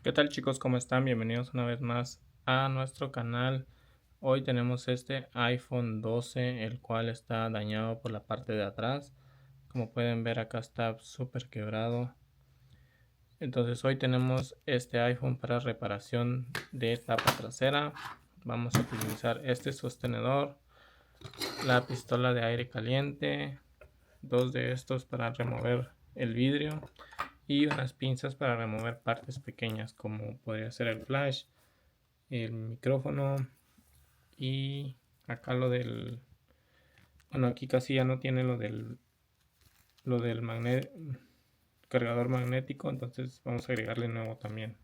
¿Qué tal chicos? ¿Cómo están? Bienvenidos una vez más a nuestro canal. Hoy tenemos este iPhone 12, el cual está dañado por la parte de atrás. Como pueden ver, acá está súper quebrado. Entonces hoy tenemos este iPhone para reparación de tapa trasera. Vamos a utilizar este sostenedor, la pistola de aire caliente, dos de estos para remover el vidrio y unas pinzas para remover partes pequeñas como podría ser el flash, el micrófono y acá bueno, aquí casi ya no tiene lo del cargador magnético, entonces vamos a agregarle nuevo también.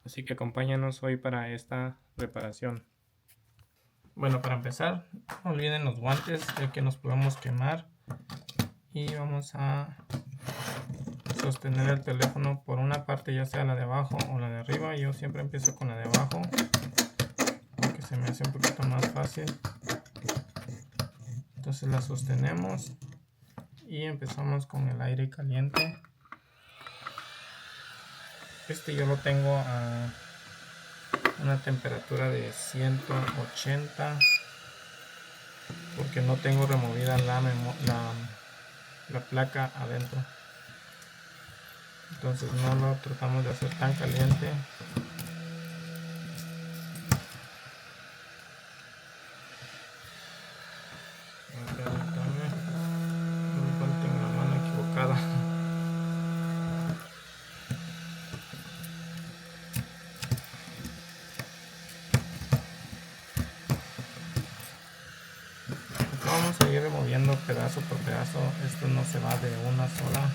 Así que acompáñanos hoy para esta reparación. Bueno, para empezar, no olviden los guantes ya que nos podemos quemar, y vamos a sostener el teléfono por una parte, ya sea la de abajo o la de arriba. Yo siempre empiezo con la de abajo porque se me hace un poquito más fácil. Entonces la sostenemos y empezamos con el aire caliente. Este yo lo tengo a una temperatura de 180 porque no tengo removida la placa adentro. Entonces no lo tratamos de hacer tan caliente. Tengo la mano equivocada. Vamos a ir removiendo pedazo por pedazo. Esto no se va de una sola.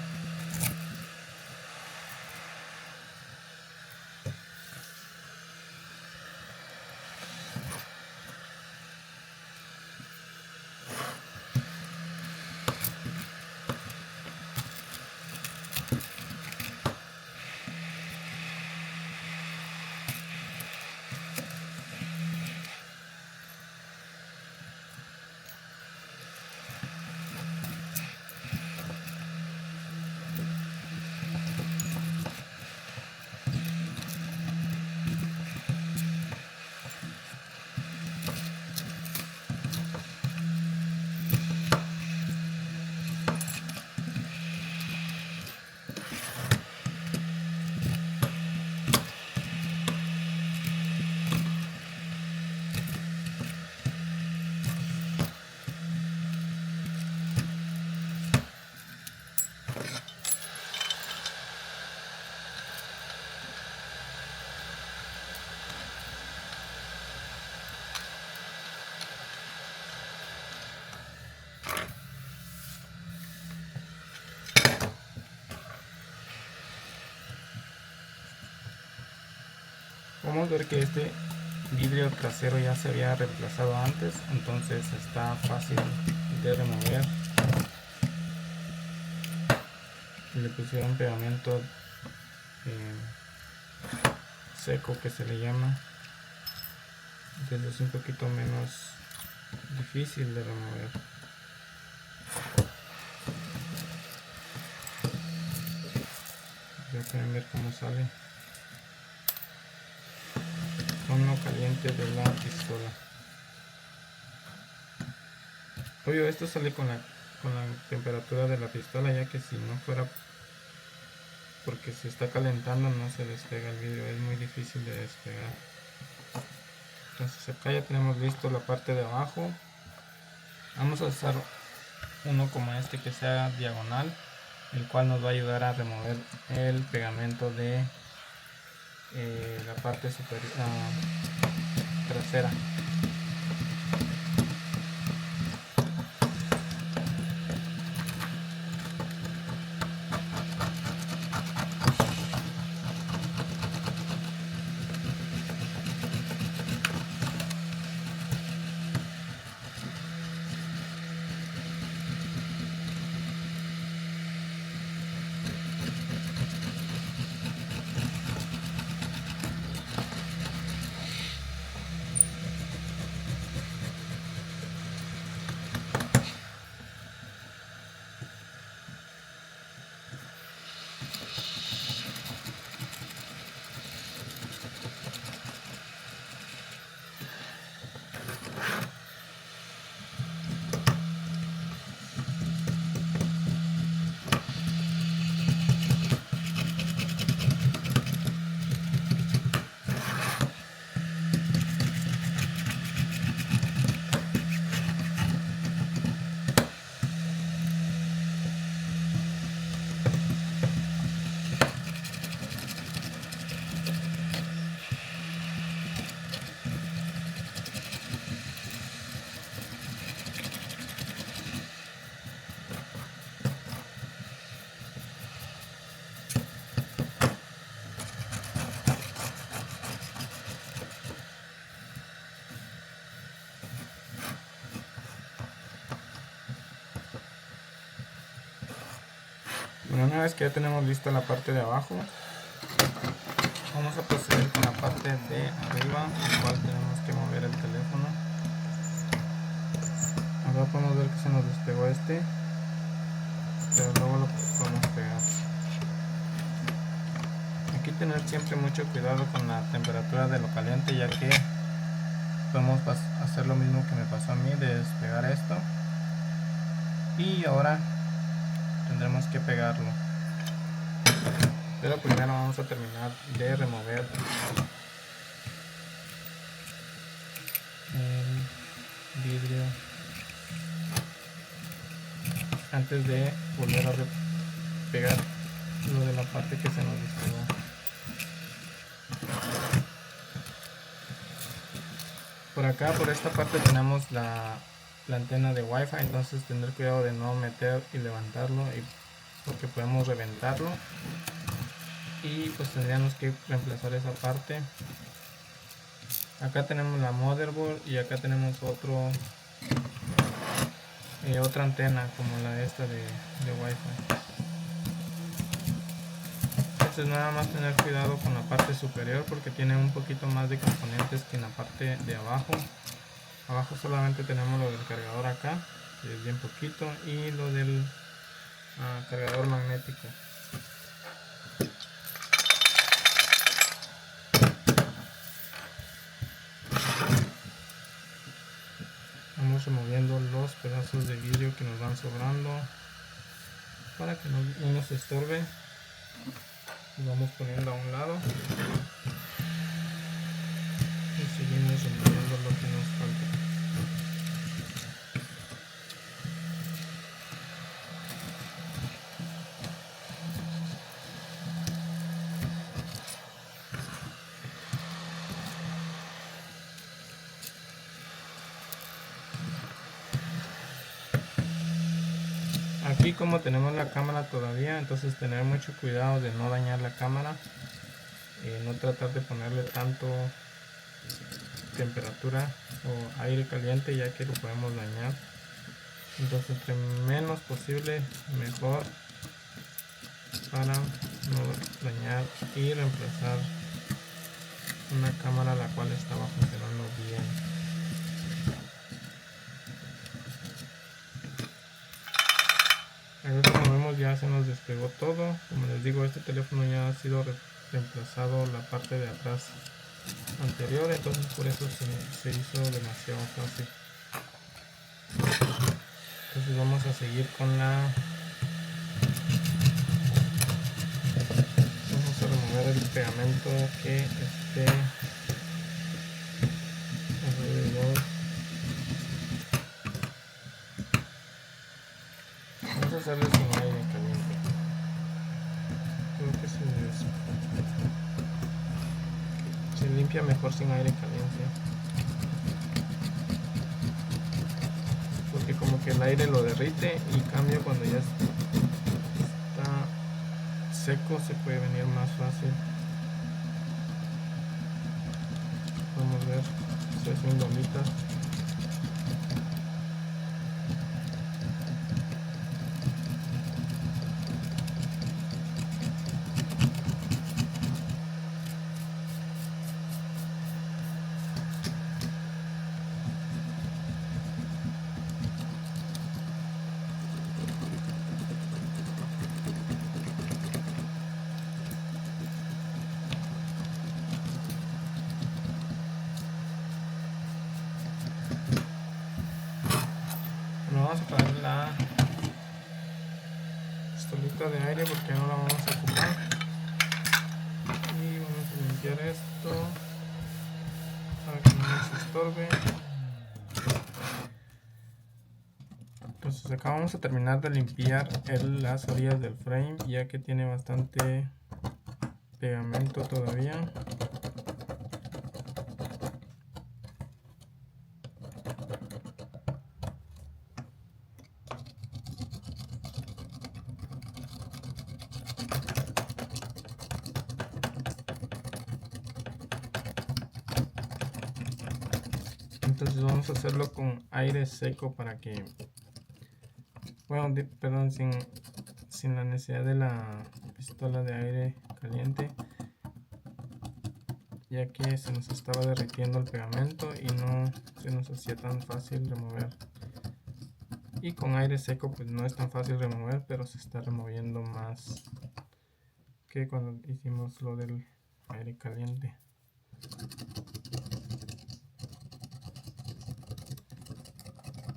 Vamos a ver que este vidrio trasero ya se había reemplazado antes, entonces está fácil de remover. Le pusieron pegamento seco, que se le llama, entonces es un poquito menos difícil de remover. Ya pueden ver cómo sale tono caliente de la pistola. Obvio, esto sale con la temperatura de la pistola, ya que si no fuera porque se está calentando no se despega el vidrio, es muy difícil de despegar. Entonces acá ya tenemos listo la parte de abajo. Vamos a usar uno como este que sea diagonal, el cual nos va a ayudar a remover el pegamento de la parte superior trasera. Una vez que ya tenemos lista la parte de abajo, vamos a proceder con la parte de arriba, en la cual tenemos que mover el teléfono. Acá podemos ver que se nos despegó este, pero luego lo podemos pegar. Aquí tener siempre mucho cuidado con la temperatura de lo caliente, ya que podemos hacer lo mismo que me pasó a mí de despegar esto, y ahora tendremos que pegarlo. Pero primero vamos a terminar de remover el vidrio antes de volver a pegar lo de la parte que se nos despegó. Por acá, por esta parte, tenemos la antena de Wi-Fi, entonces tener cuidado de no meter y levantarlo, porque podemos reventarlo, y pues tendríamos que reemplazar esa parte. Acá tenemos la motherboard y acá tenemos otra antena como la esta de Wi-Fi. Entonces nada más tener cuidado con la parte superior, porque tiene un poquito más de componentes que en la parte de abajo. Abajo solamente tenemos lo del cargador acá, que es bien poquito, y lo del cargador magnético. Vamos removiendo los pedazos de vidrio que nos van sobrando para que no nos estorbe. Lo vamos poniendo a un lado y seguimos removiendo lo que nos falta. Aquí, como tenemos la cámara todavía, entonces tener mucho cuidado de no dañar la cámara, no tratar de ponerle tanto temperatura o aire caliente, ya que lo podemos dañar. Entonces entre menos posible mejor, para no dañar y reemplazar una cámara la cual estaba funcionando bien. Aquí, como vemos, ya se nos despegó todo. Como les digo, este teléfono ya ha sido reemplazado la parte de atrás anterior, entonces por eso se hizo demasiado fácil. Entonces vamos a seguir con vamos a remover el pegamento que esté alrededor. Vamos a hacerle sin aire caliente. Creo que se limpia mejor sin aire caliente, porque como que el aire lo derrite, y cambio cuando ya está seco se puede venir más fácil. Vamos a ver, estoy haciendo bolitas. Vamos a poner la pistolita de aire porque no la vamos a ocupar, y vamos a limpiar esto para que no nos estorbe. Entonces acá vamos a terminar de limpiar las orillas del frame, ya que tiene bastante pegamento todavía. Entonces vamos a hacerlo con aire seco para que, bueno, perdón, sin sin la necesidad de la pistola de aire caliente, ya que se nos estaba derritiendo el pegamento y no se nos hacía tan fácil remover. Y con aire seco pues no es tan fácil remover, pero se está removiendo más que cuando hicimos lo del aire caliente.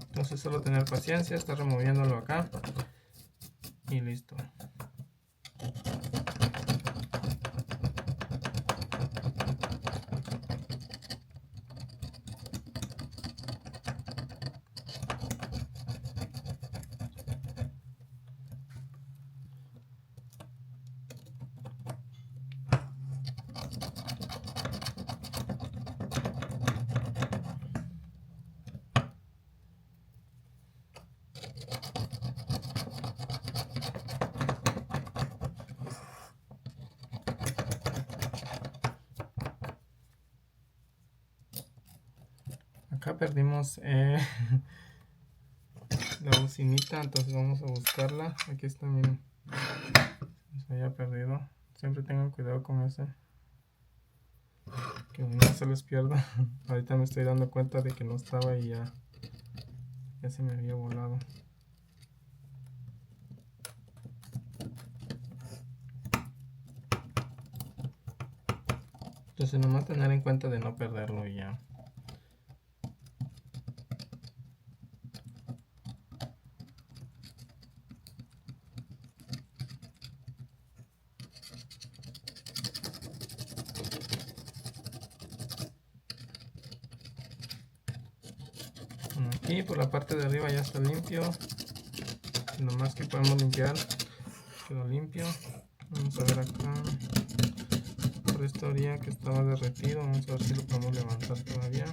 Entonces solo tener paciencia, está removiéndolo acá y listo. Acá perdimos la bocinita, entonces vamos a buscarla. Aquí está, miren, se había perdido. Siempre tengan cuidado con ese, que no se les pierda. Ahorita me estoy dando cuenta de que no estaba y ya se me había volado. Entonces nomás tener en cuenta de no perderlo y ya. Aquí por la parte de arriba ya está limpio. Lo más que podemos limpiar quedó limpio. Vamos a ver acá por esta orilla que estaba derretido. Vamos a ver si lo podemos levantar todavía.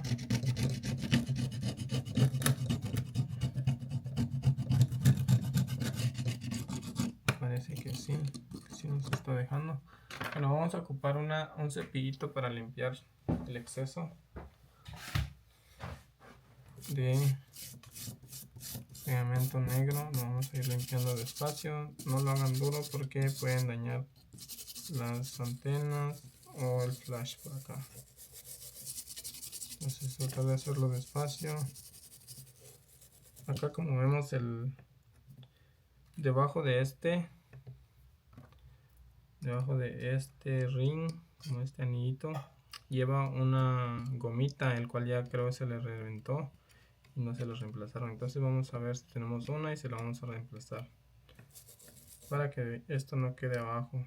Parece que sí nos está dejando. Bueno, vamos a ocupar un cepillito para limpiar el exceso de pegamento negro. Lo vamos a ir limpiando despacio, no lo hagan duro porque pueden dañar las antenas o el flash por acá. Entonces tratar de hacerlo despacio. Acá como vemos debajo de este ring, como este anillito, lleva una gomita, el cual ya creo se le reventó y no se lo reemplazaron. Entonces vamos a ver si tenemos una y se la vamos a reemplazar para que esto no quede abajo.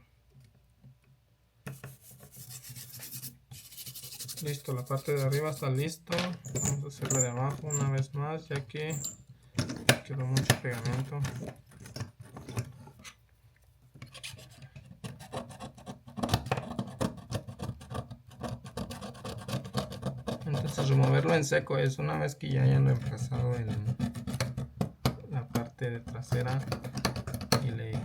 Listo, la parte de arriba está listo. Vamos a hacerla de abajo una vez más, ya que quedó mucho pegamento. Entonces removerlo en seco es una vez que ya hayan reemplazado la parte de trasera y le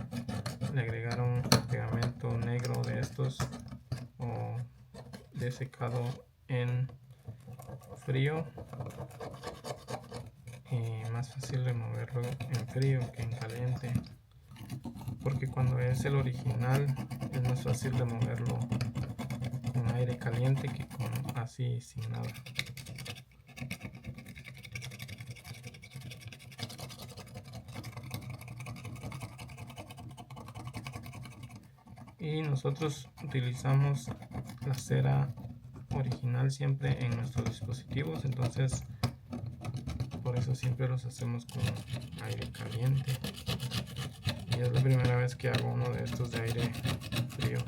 agregaron pegamento negro de estos o de secado en frío. Más fácil removerlo en frío que en caliente, porque cuando es el original es más fácil removerlo con aire caliente que con así sin nada. Y nosotros utilizamos la cera original siempre en nuestros dispositivos, entonces por eso siempre los hacemos con aire caliente. Y es la primera vez que hago uno de estos de aire frío.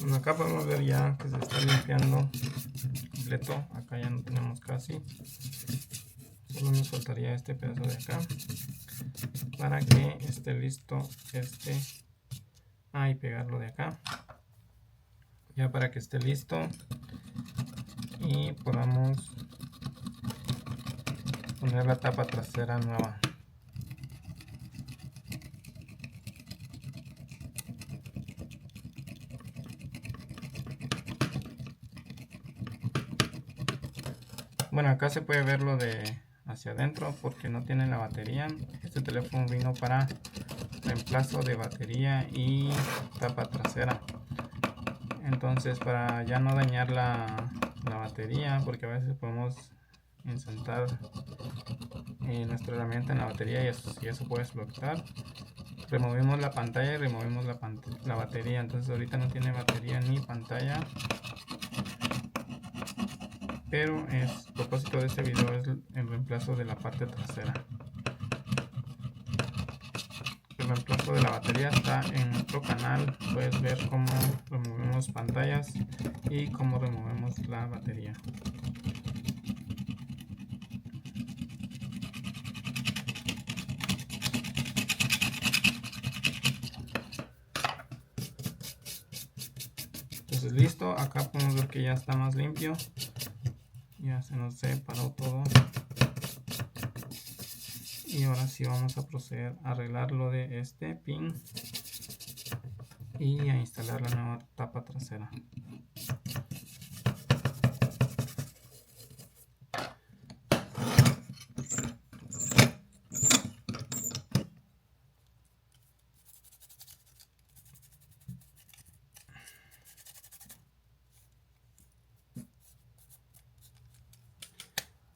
Bueno, acá podemos ver ya que se está limpiando completo. Acá ya no tenemos casi. solo nos faltaría este pedazo de acá para que esté listo y pegarlo de acá, ya para que esté listo y podamos poner la tapa trasera nueva. Bueno, acá se puede ver lo de hacia adentro porque no tiene la batería. Este teléfono vino para reemplazo de batería y tapa trasera. Entonces, para ya no dañar la batería, porque a veces podemos insertar nuestra herramienta en la batería y eso puede explotar, removimos la pantalla y removimos la batería. Entonces ahorita no tiene batería ni pantalla, pero el propósito de este video es el reemplazo de la parte trasera. El reemplazo de la batería está en nuestro canal. Puedes ver cómo removemos pantallas y cómo removemos la batería. Entonces listo, acá podemos ver que ya está más limpio, ya se nos separó todo y ahora sí vamos a proceder a arreglar lo de este pin y a instalar la nueva tapa trasera.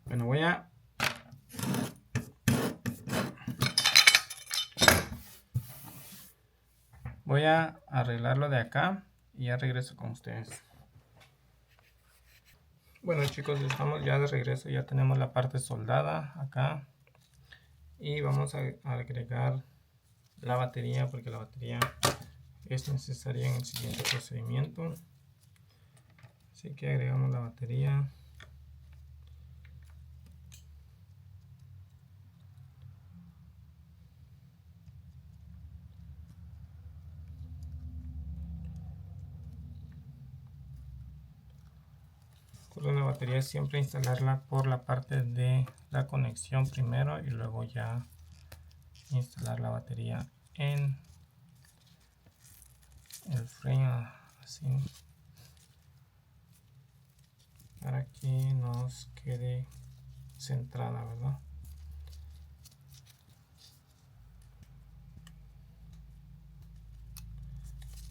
Bueno, voy a arreglarlo de acá y ya regreso con ustedes. Bueno chicos, estamos ya de regreso, ya tenemos la parte soldada acá y vamos a agregar la batería porque la batería es necesaria en el siguiente procedimiento. Así que agregamos la batería. Con la batería siempre instalarla por la parte de la conexión primero y luego ya instalar la batería en el frame, así, para que nos quede centrada, ¿verdad?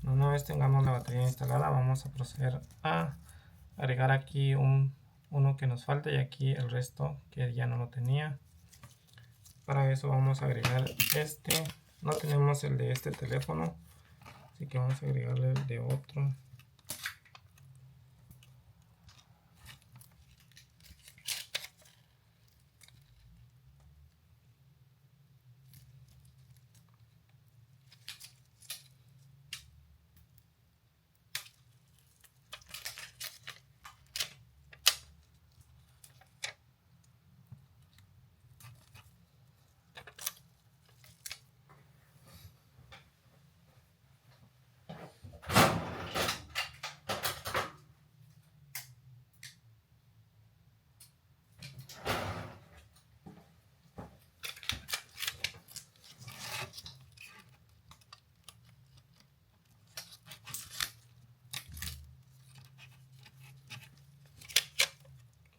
Una vez tengamos la batería instalada, vamos a proceder a agregar aquí uno que nos falta y aquí el resto que ya no lo tenía. Para eso vamos a agregar este. No tenemos el de este teléfono, así que vamos a agregarle el de otro.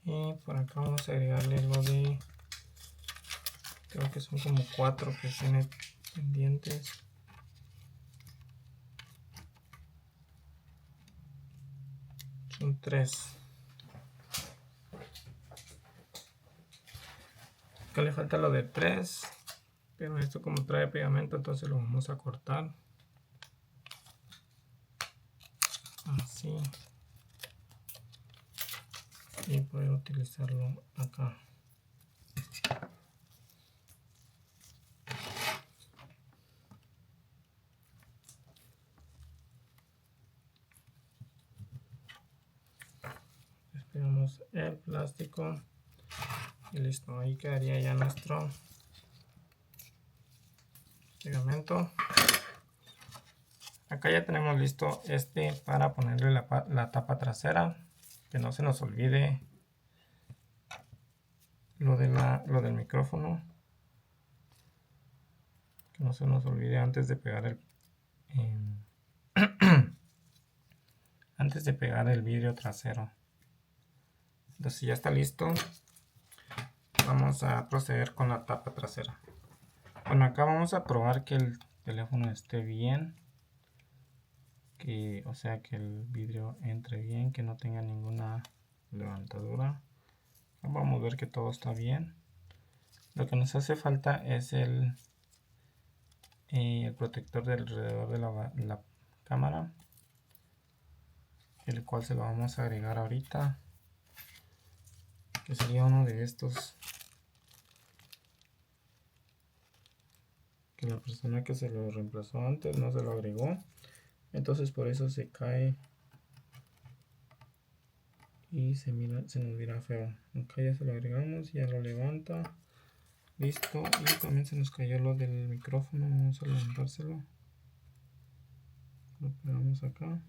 Y por acá vamos a agregarle lo de, creo que son como 4 que tiene pendientes. Son 3. Acá le falta lo de 3, pero esto como trae pegamento, entonces lo vamos a cortar. Así. Y poder utilizarlo acá. Despegamos el plástico Y listo, ahí quedaría ya nuestro pegamento. Acá ya tenemos listo para ponerle la tapa trasera, que no se nos olvide lo del micrófono, que no se nos olvide antes de pegar antes de pegar el vidrio trasero. Entonces, si ya está listo, vamos a proceder con la tapa trasera. Bueno, acá vamos a probar que el teléfono esté bien, o sea que el vidrio entre bien, que no tenga ninguna levantadura. Vamos a ver que todo está bien. Lo que nos hace falta es el protector de alrededor de la cámara, el cual se lo vamos a agregar ahorita, que sería uno de estos, que la persona que se lo reemplazó antes no se lo agregó, entonces por eso se cae y se nos mira feo. Acá ya se lo agregamos, ya lo levanta, listo. Y también se nos cayó lo del micrófono, vamos a levantárselo, lo pegamos acá.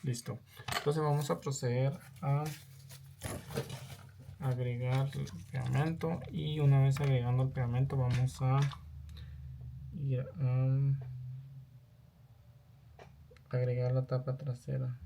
Listo, entonces vamos a proceder a agregar el pegamento, y una vez agregando el pegamento vamos a ir a agregar la tapa trasera.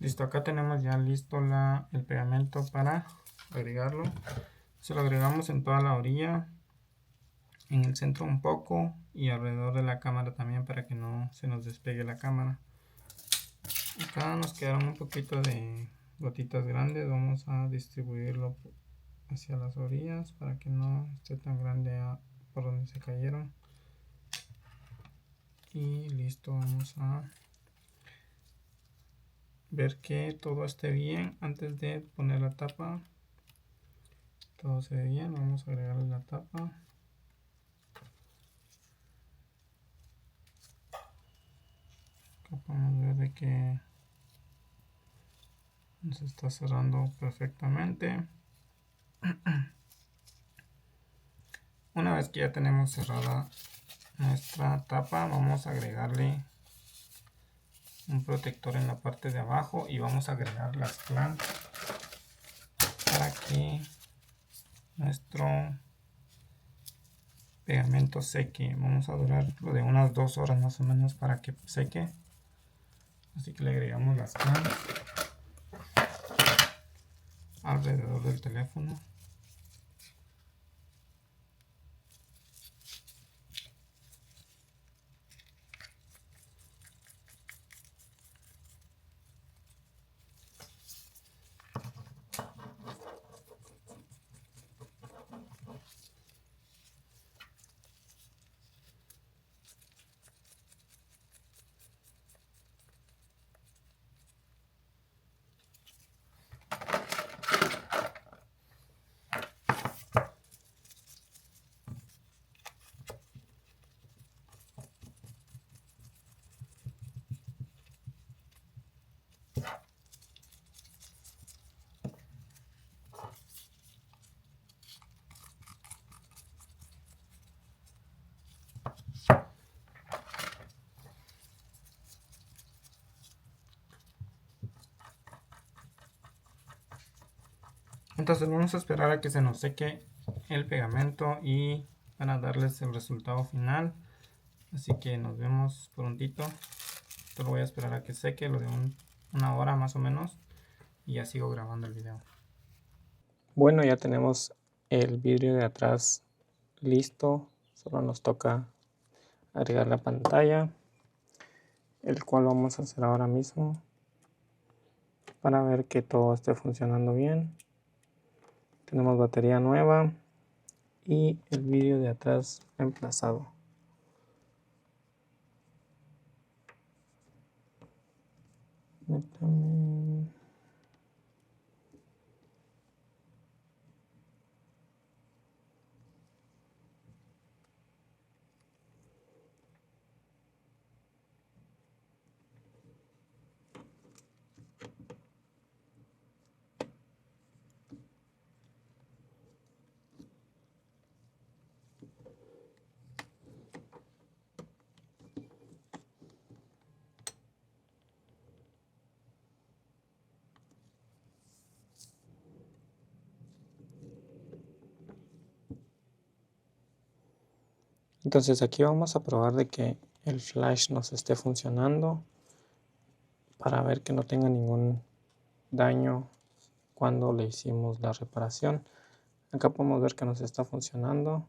Listo, acá tenemos ya listo el pegamento para agregarlo. Se lo agregamos en toda la orilla, en el centro un poco y alrededor de la cámara también, para que no se nos despegue la cámara. Acá nos quedaron un poquito de gotitas grandes, vamos a distribuirlo hacia las orillas para que no esté tan grande por donde se cayeron. Y listo, vamos a ver que todo esté bien antes de poner la tapa. Todo se ve bien, vamos a agregarle la tapa. Acá podemos ver de que se está cerrando perfectamente. Una vez que ya tenemos cerrada nuestra tapa, vamos a agregarle un protector en la parte de abajo y vamos a agregar las clamps para que nuestro pegamento seque. Vamos a durar lo de unas 2 horas más o menos para que seque, así que le agregamos las clamps alrededor del teléfono. Entonces vamos a esperar a que se nos seque el pegamento y para darles el resultado final. Así que nos vemos prontito. Esto lo voy a esperar a que seque, lo de una hora más o menos, y ya sigo grabando el video. Bueno, ya tenemos el vidrio de atrás listo. Solo nos toca agregar la pantalla, el cual vamos a hacer ahora mismo para ver que todo esté funcionando bien. Tenemos batería nueva y el vidrio de atrás reemplazado. Entonces aquí vamos a probar de que el flash nos esté funcionando para ver que no tenga ningún daño cuando le hicimos la reparación. Acá podemos ver que nos está funcionando.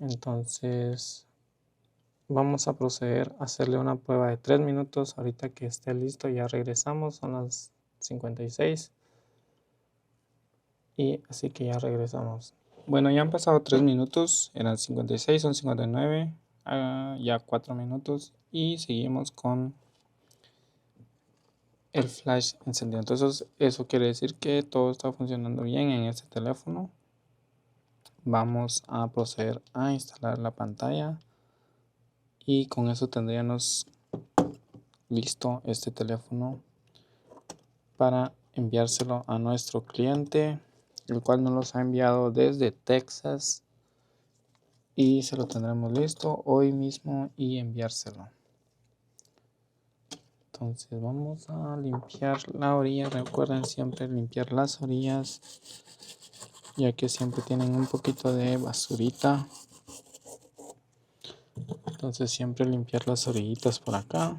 Entonces vamos a proceder a hacerle una prueba de 3 minutos. Ahorita que esté listo ya regresamos, son las 56. Y así que ya regresamos. Bueno, ya han pasado 3 minutos, eran 56, son 59, ya 4 minutos y seguimos con el flash encendido. Entonces eso quiere decir que todo está funcionando bien en este teléfono. Vamos a proceder a instalar la pantalla y con eso tendríamos listo este teléfono para enviárselo a nuestro cliente, el cual nos los ha enviado desde Texas. Y se lo tendremos listo hoy mismo y enviárselo. Entonces vamos a limpiar la orilla. Recuerden siempre limpiar las orillas, ya que siempre tienen un poquito de basurita. Entonces siempre limpiar las orillitas por acá.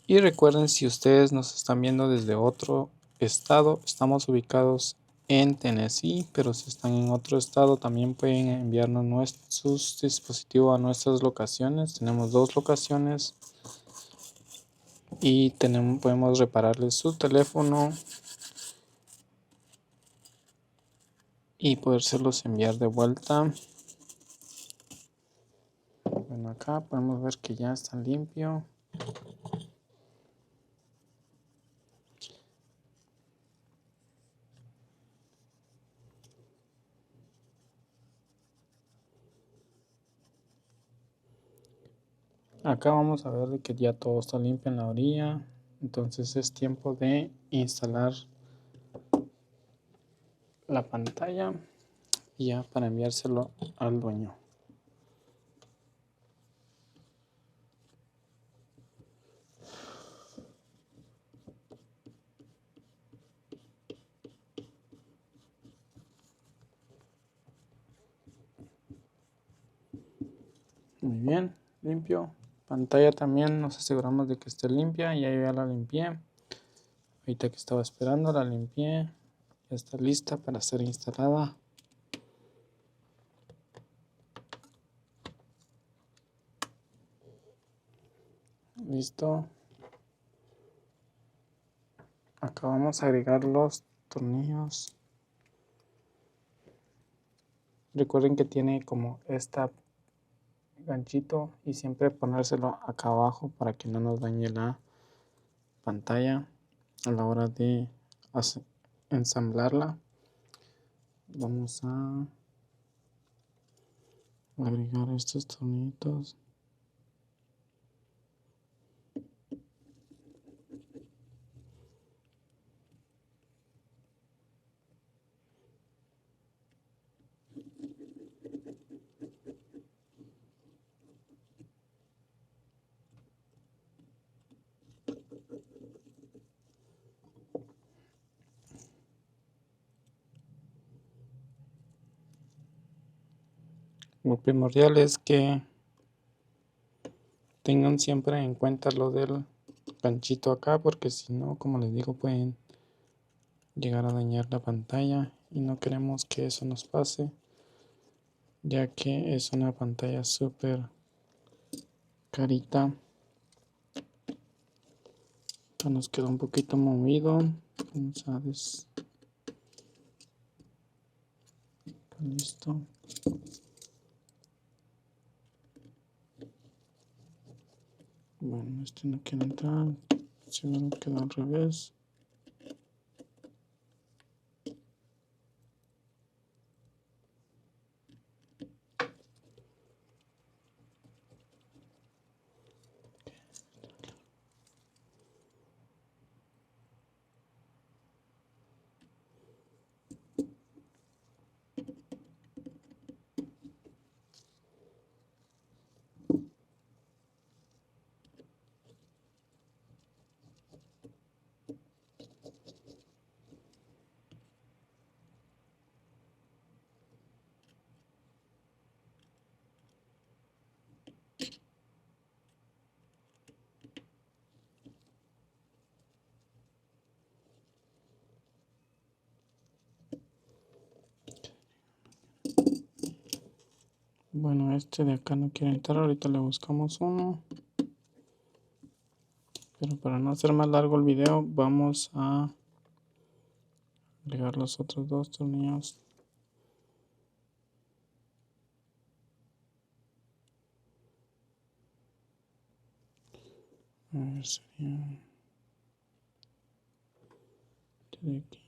Y recuerden, si ustedes nos están viendo desde otro estado, estamos ubicados en Tennessee, pero si están en otro estado también pueden enviarnos sus dispositivos a nuestras locaciones. Tenemos 2 locaciones y podemos repararles su teléfono y podérselos enviar de vuelta. Bueno, acá podemos ver que ya está limpio. Acá vamos a ver que ya todo está limpio en la orilla. Entonces es tiempo de instalar la pantalla ya para enviárselo al dueño. Muy bien, limpio. Pantalla también nos aseguramos de que esté limpia. Ya yo ya la limpié. Ahorita que estaba esperando la limpié. Ya está lista para ser instalada. Listo. Acá vamos a agregar los tornillos. Recuerden que tiene como esta ganchito y siempre ponérselo acá abajo para que no nos dañe la pantalla a la hora de ensamblarla. Vamos a agregar estos tornillitos. Lo primordial es que tengan siempre en cuenta lo del ganchito acá, porque si no, como les digo, pueden llegar a dañar la pantalla y no queremos que eso nos pase, ya que es una pantalla súper carita. Esto nos quedó un poquito movido. Vamos a listo. Bueno, este no quiere entrar. Seguro quedó al revés. Bueno, este de acá no quiere entrar. Ahorita le buscamos uno. Pero para no hacer más largo el video, vamos a agregar los otros dos tornillos. A ver, sería este de aquí.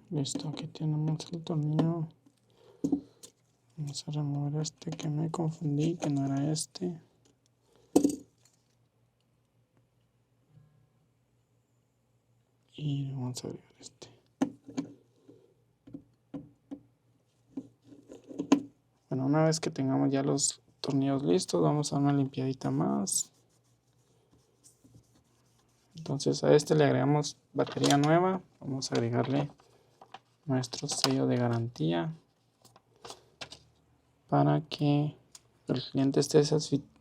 Listo, aquí tenemos el tornillo. Vamos a remover este que me confundí, que no era este. Y vamos a agregar este. Bueno, una vez que tengamos ya los tornillos listos, vamos a dar una limpiadita más. Entonces a este le agregamos batería nueva. Vamos a agregarle nuestro sello de garantía para que el cliente esté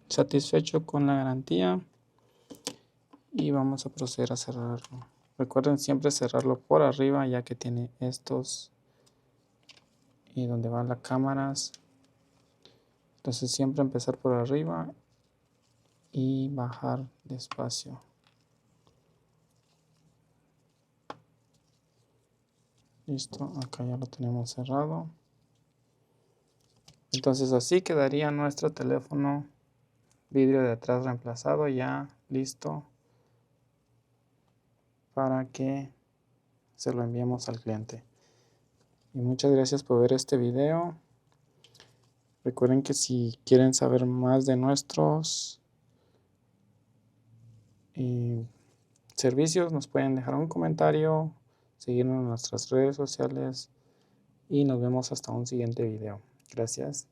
satisfecho con la garantía. Y vamos a proceder a cerrarlo. Recuerden siempre cerrarlo por arriba, ya que tiene estos y donde van las cámaras. Entonces siempre empezar por arriba y bajar despacio. Listo, acá ya lo tenemos cerrado. Entonces así quedaría nuestro teléfono vidrio de atrás reemplazado, ya listo para que se lo enviemos al cliente. Y muchas gracias por ver este video. Recuerden que si quieren saber más de nuestros servicios, nos pueden dejar un comentario, seguirnos en nuestras redes sociales y nos vemos hasta un siguiente video. Gracias.